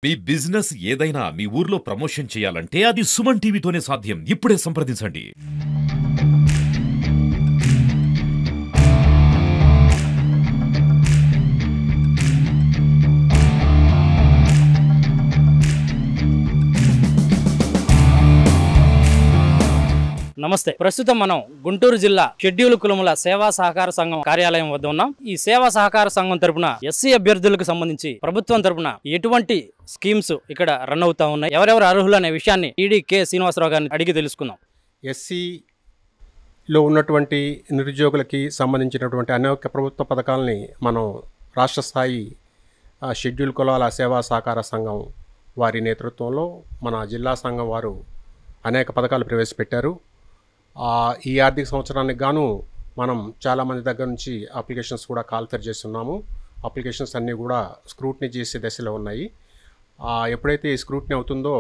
మీ business ఏదైనా మీ ఊర్లో promotion చేయాలంటే అది సుమన్ టీవీతోనే సాధ్యం. ఇప్పుడే సంప్రదించండి. నమస్తే. ప్రస్తుతం మనం గుంటూరు జిల్లా షెడ్యూల్ కులముల సేవా సహకార సంఘం కార్యాలయం వద్ద ఉన్నాం. ఈ సేవా సహకార సంఘం తరపున ఎస్సీ అభ్యర్థులకు సంబంధించి ప్రభుత్వం తరపున ఎటువంటి స్కీమ్స్ ఇక్కడ రన్ అవుతా ఉన్నాయి, ఎవరెవరు అర్హులు అనే విషయాన్ని టీడీ కె శ్రీనివాసరావు గారిని అడిగి తెలుసుకుందాం. ఎస్సీలో ఉన్నటువంటి నిరుద్యోగులకి సంబంధించినటువంటి అనేక ప్రభుత్వ పథకాలని మనం రాష్ట్ర స్థాయి షెడ్యూల్ కులాల సేవా సహకార సంఘం వారి నేతృత్వంలో మన జిల్లా సంఘం వారు అనేక పథకాలు ప్రవేశపెట్టారు. ఈ ఆర్థిక సంవత్సరానికి గాను మనం చాలామంది దగ్గర నుంచి అప్లికేషన్స్ కూడా కాల్ఫర్ చేస్తున్నాము. అప్లికేషన్స్ అన్నీ కూడా స్క్రూటినీ చేసే దశలో ఉన్నాయి. ఎప్పుడైతే ఈ స్క్రూటినీ అవుతుందో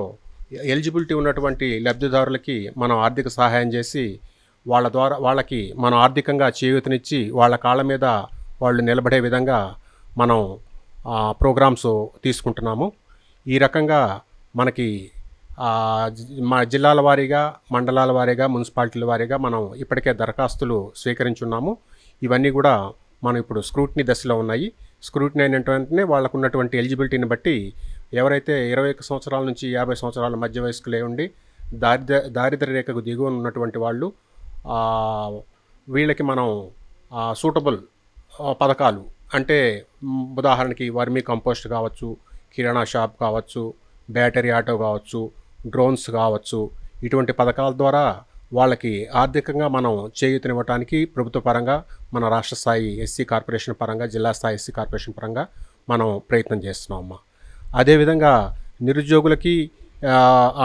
ఎలిజిబిలిటీ ఉన్నటువంటి లబ్ధిదారులకి మనం ఆర్థిక సహాయం చేసి వాళ్ళకి మనం ఆర్థికంగా చేయూతనిచ్చి వాళ్ళ కాళ్ళ మీద వాళ్ళు నిలబడే విధంగా మనం ప్రోగ్రామ్స్ తీసుకుంటున్నాము. ఈ రకంగా మనకి మా జిల్లాల వారీగా, మండలాల వారీగా, మున్సిపాలిటీల వారీగా మనం ఇప్పటికే దరఖాస్తులు స్వీకరించున్నాము. ఇవన్నీ కూడా మనం ఇప్పుడు స్క్రూటినీ దశలో ఉన్నాయి. స్క్రూటినీ అయిన వెంటనే వాళ్ళకు ఉన్నటువంటి ఎలిజిబిలిటీని బట్టి ఎవరైతే 21 సంవత్సరాల నుంచి 50 సంవత్సరాల మధ్య వయస్కులే ఉండి దారిద్ర్య రేఖకు దిగువన ఉన్నటువంటి వాళ్ళు, వీళ్ళకి మనం సూటబుల్ పథకాలు అంటే ఉదాహరణకి వర్మీ కంపోస్ట్ కావచ్చు, కిరాణా షాప్ కావచ్చు, బ్యాటరీ ఆటో కావచ్చు, డ్రోన్స్ కావచ్చు, ఇటువంటి పథకాల ద్వారా వాళ్ళకి ఆర్థికంగా మనం చేయూతనివ్వడానికి ప్రభుత్వ పరంగా మన రాష్ట్ర స్థాయి ఎస్సీ కార్పొరేషన్ పరంగా, జిల్లా స్థాయి ఎస్సీ కార్పొరేషన్ పరంగా మనం ప్రయత్నం చేస్తున్నామమ్మా. అదేవిధంగా నిరుద్యోగులకి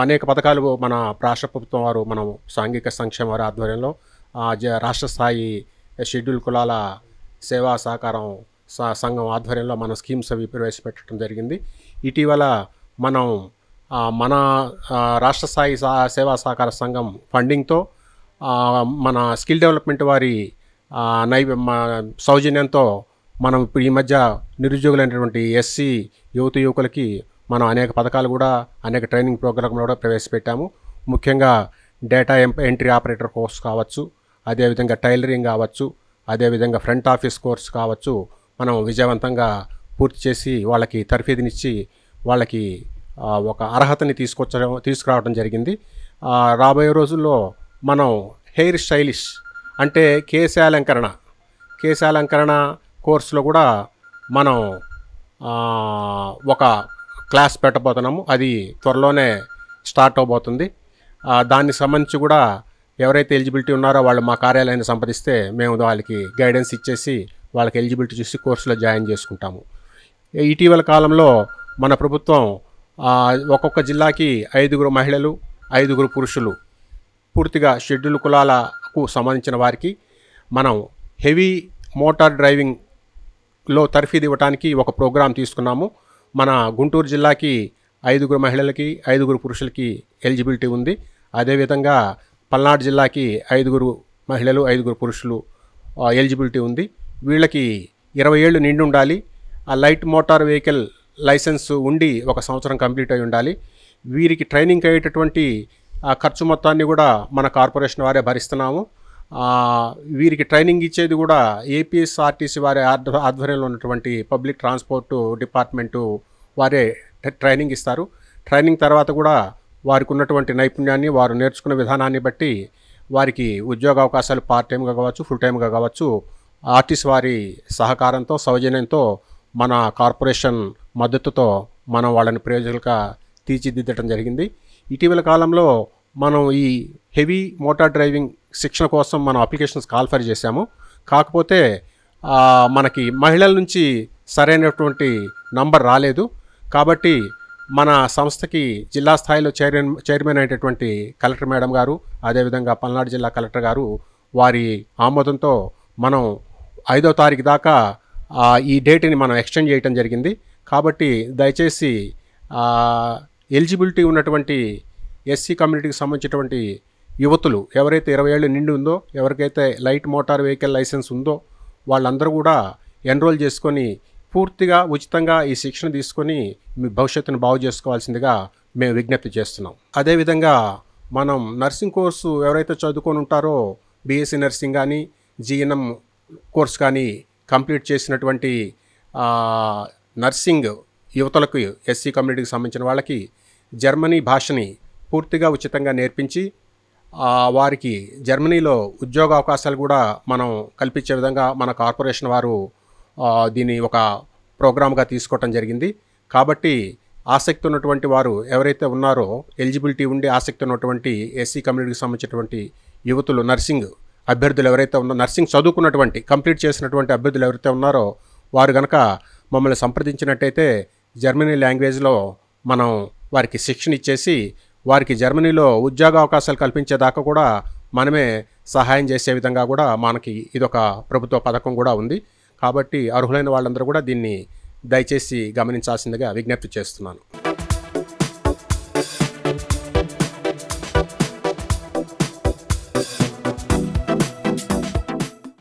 అనేక పథకాలు మన రాష్ట్ర ప్రభుత్వం వారు, మనం సాంఘిక సంక్షేమ వారి ఆధ్వర్యంలో రాష్ట్ర స్థాయి షెడ్యూల్ కులాల సేవా సహకారం సంఘం ఆధ్వర్యంలో మన స్కీమ్స్ అవి ప్రవేశపెట్టడం జరిగింది. ఇటీవల మనం మన రాష్ట్ర స్థాయి సేవా సహకార సంఘం ఫండింగ్తో మన స్కిల్ డెవలప్మెంట్ వారి సౌజన్యంతో మనం ఇప్పుడు ఈ మధ్య నిరుద్యోగులైనటువంటి ఎస్సీ యువకులకి మనం అనేక పథకాలు కూడా, అనేక ట్రైనింగ్ ప్రోగ్రాంలు కూడా ప్రవేశపెట్టాము. ముఖ్యంగా డేటా ఎంట్రీ ఆపరేటర్ కోర్స్ కావచ్చు, అదేవిధంగా టైలరింగ్ కావచ్చు, అదేవిధంగా ఫ్రంట్ ఆఫీస్ కోర్స్ కావచ్చు, మనం విజయవంతంగా పూర్తి చేసి వాళ్ళకి తర్ఫీదునిచ్చి వాళ్ళకి ఒక అర్హతని తీసుకురావడం జరిగింది. రాబోయే రోజుల్లో మనం హెయిర్ స్టైలిష్ అంటే కేశాలంకరణ కోర్సులో కూడా మనం ఒక క్లాస్ పెట్టబోతున్నాము. అది త్వరలోనే స్టార్ట్ అవబోతుంది. దానికి సంబంధించి కూడా ఎవరైతే ఎలిజిబిలిటీ ఉన్నారో వాళ్ళు మా కార్యాలయాన్ని సంప్రదిస్తే మేము వాళ్ళకి గైడెన్స్ ఇచ్చేసి వాళ్ళకి ఎలిజిబిలిటీ చూసి కోర్సులో జాయిన్ చేసుకుంటాము. ఇటీవల కాలంలో మన ప్రభుత్వం ఒక్కొక్క జిల్లాకి 5 మహిళలు, 5 పురుషులు, పూర్తిగా షెడ్యూల్ కులాలకు సంబంధించిన వారికి మనం హెవీ మోటార్ డ్రైవింగ్లో తర్ఫీదు ఇవ్వడానికి ఒక ప్రోగ్రాం తీసుకున్నాము. మన గుంటూరు జిల్లాకి 5 మహిళలకి, 5 పురుషులకి ఎలిజిబిలిటీ ఉంది. అదేవిధంగా పల్నాడు జిల్లాకి 5 మహిళలు, 5 పురుషులు ఎలిజిబిలిటీ ఉంది. వీళ్ళకి 20 ఏళ్ళు నిండి ఉండాలి. లైట్ మోటార్ వెహికల్ లైసెన్స్ ఉండి 1 సంవత్సరం కంప్లీట్ అయి ఉండాలి. వీరికి ట్రైనింగ్ అయ్యేటటువంటి ఖర్చు మొత్తాన్ని కూడా మన కార్పొరేషన్ వారే భరిస్తున్నాము. వీరికి ట్రైనింగ్ ఇచ్చేది కూడా ఏపీఎస్ఆర్టీసీ వారి ఆధ్వర్యంలో ఉన్నటువంటి పబ్లిక్ ట్రాన్స్పోర్ట్ డిపార్ట్మెంటు వారే ట్రైనింగ్ ఇస్తారు. ట్రైనింగ్ తర్వాత కూడా వారికి ఉన్నటువంటి నైపుణ్యాన్ని, వారు నేర్చుకున్న విధానాన్ని బట్టి వారికి ఉద్యోగ అవకాశాలు పార్ట్ టైంగా కావచ్చు, ఫుల్ టైంగా కావచ్చు, ఆర్టీసీ వారి సహకారంతో, సౌజన్యంతో, మన కార్పొరేషన్ మద్దతుతో మనం వాళ్ళని ప్రయోజకులుగా తీర్చిదిద్దడం జరిగింది. ఇటీవల కాలంలో మనం ఈ హెవీ మోటార్ డ్రైవింగ్ శిక్షణ కోసం మనం అప్లికేషన్స్ కాల్ఫర్ చేశాము. కాకపోతే మనకి మహిళల నుంచి సరైనటువంటి నంబర్ రాలేదు. కాబట్టి మన సంస్థకి జిల్లా స్థాయిలో చైర్మన్ అయినటువంటి కలెక్టర్ మేడం గారు, అదేవిధంగా పల్నాడు జిల్లా కలెక్టర్ గారు వారి ఆమోదంతో మనం 5వ తారీఖు దాకా ఈ డేట్ని మనం ఎక్స్టెండ్ చేయడం జరిగింది. కాబట్టి దయచేసి ఎలిజిబిలిటీ ఉన్నటువంటి ఎస్సీ కమ్యూనిటీకి సంబంధించినటువంటి యువతులు ఎవరైతే 20 ఏళ్ళు నిండి ఉందో, ఎవరికైతే లైట్ మోటార్ వెహికల్ లైసెన్స్ ఉందో వాళ్ళందరూ కూడా ఎన్రోల్ చేసుకొని పూర్తిగా ఉచితంగా ఈ శిక్షణ తీసుకొని మీ భవిష్యత్తును బాగు చేసుకోవాల్సిందిగా మేము విజ్ఞప్తి చేస్తున్నాం. అదేవిధంగా మనం నర్సింగ్ కోర్సు ఎవరైతే చదువుకొని ఉంటారో బీఎస్సీ నర్సింగ్ కానీ జీఎన్ఎం కోర్స్ కానీ కంప్లీట్ చేసినటువంటి నర్సింగ్ యువతలకు ఎస్సీ కమ్యూనిటీకి సంబంధించిన వాళ్ళకి జర్మనీ భాషని పూర్తిగా ఉచితంగా నేర్పించి వారికి జర్మనీలో ఉద్యోగ అవకాశాలు కూడా మనం కల్పించే విధంగా మన కార్పొరేషన్ వారు దీన్ని ఒక ప్రోగ్రామ్గా తీసుకోవటం జరిగింది. కాబట్టి ఆసక్తి ఉన్నటువంటి వారు ఎవరైతే ఉన్నారో ఎలిజిబిలిటీ ఉండి ఆసక్తి ఉన్నటువంటి ఎస్సీ కమ్యూనిటీకి సంబంధించినటువంటి యువతులు నర్సింగ్ అభ్యర్థులు ఎవరైతే ఉన్నారో నర్సింగ్ చదువుకున్నటువంటి కంప్లీట్ చేసినటువంటి అభ్యర్థులు ఎవరైతే ఉన్నారో వారు కనుక మమ్మల్ని సంప్రదించినట్టయితే జర్మనీ లాంగ్వేజ్లో మనం వారికి శిక్షణ ఇచ్చేసి వారికి జర్మనీలో ఉద్యోగ అవకాశాలు కల్పించేదాకా కూడా మనమే సహాయం చేసే విధంగా కూడా మనకి ఇదొక ప్రభుత్వ పథకం కూడా ఉంది. కాబట్టి అర్హులైన వాళ్ళందరూ కూడా దీన్ని దయచేసి గమనించాల్సిందిగా విజ్ఞప్తి చేస్తున్నాను.